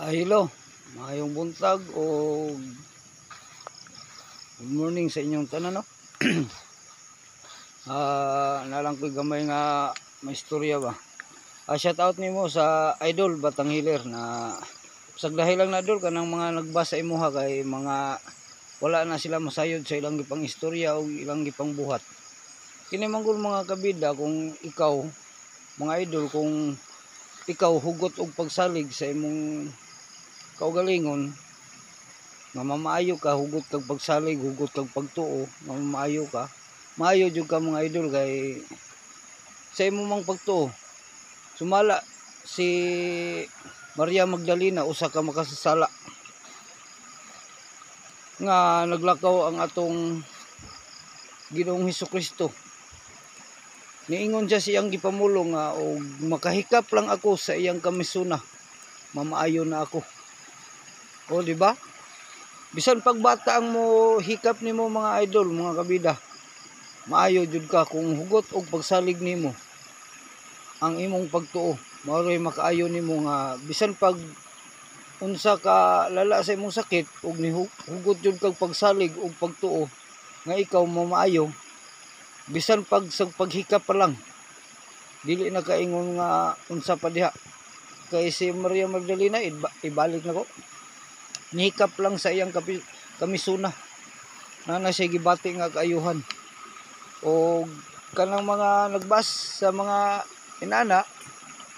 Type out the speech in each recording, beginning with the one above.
Hello, mayong buntag o good morning sa inyong tanan, no? Nalang ko'y gamay nga may istorya ba. Shout out nimo sa idol Batang Hiler na sagdahi lang na idol kanang mga nagbasa imuha kay mga wala na sila masayod sa ilang gipang istorya o ilang gipang buhat. Kini manggol mga kabida kung ikaw mga idol kung ikaw hugot og pagsalig sa imong kaugalingon nga mamaayo ka, hugot kag pagsalig, hugot kag pagtuo, nga mamaayo ka, maayo jud ka mga idol kay sa imo mang pagtuo sumala si Maria Magdalena, usa ka makasasala nga naglakaw ang atong Ginoong Hesukristo. Niingon siya siyang gipamulong nga og makahikap lang ako sa iyang kamisuna, mamaayo na ako. O di ba? Bisan pagbata ang mo hikap nimo mga idol, mga kabida, maayo jud ka kung hugot og pagsalig nimo ang imong pagtuo. Mao'y makaayo nimo nga bisan pag unsa ka lala sa imong sakit ug hugot jud kag pagsalig og pagtuo nga ikaw mamaayo, bisan pag sa paghikap pa lang dili na kaingon nga unsa pa diha. Kay si Maria Magdalena ibalik nako, nihikap lang sa iyang kamisuna na siya gibati nga kaayuhan. O kanang mga nagbas sa mga inana,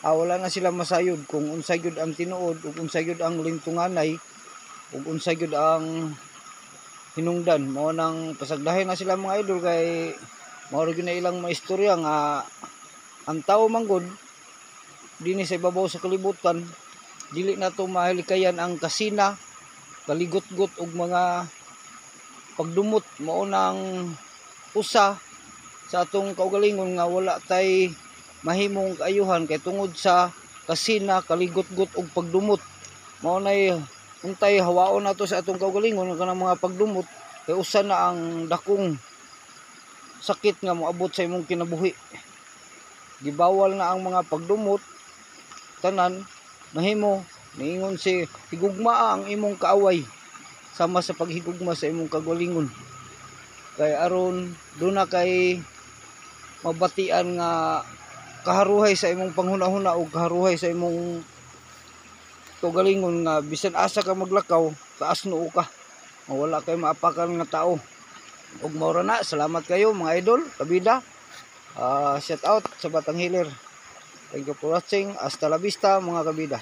wala na sila masayod kung unsay gyud ang tinuod ug unsay gyud ang lintunganay ug unsay gyud ang hinungdan. Mao nang pasagdahay na sila mga idol kay mao gyud na ilang maistorya nga ang tao manggod dinhi sa ibabaw sa kalibutan dili na to mahalikayan ang kasina, kaligot-got og mga pagdumot. Mao nang usa sa atong kaugalingon nga wala tay mahimong kaayuhan kay tungod sa kasina, kaligot-got og pagdumot. Mao nay untay hawaon nato sa atong kaugalingon kanang mga pagdumot kay usa na ang dakong sakit nga moabot sa imong kinabuhi. Gibawal na ang mga pagdumot tanan mahimo. Niingon si higugma ang imong kaaway sama sa paghigugma sa imong kaugalingon, kay aron duna kay mabatian nga kaharuhay sa imong panghuna-huna o kaharuhay sa imong kaugalingon nga bisan asa ka maglakaw taas noo ka, wala kay maapakan nga tao. Ug mao na, salamat kayo mga idol kabida. Shout out sa Batang Hiler. Thank you for watching. Hasta la vista mga kabida.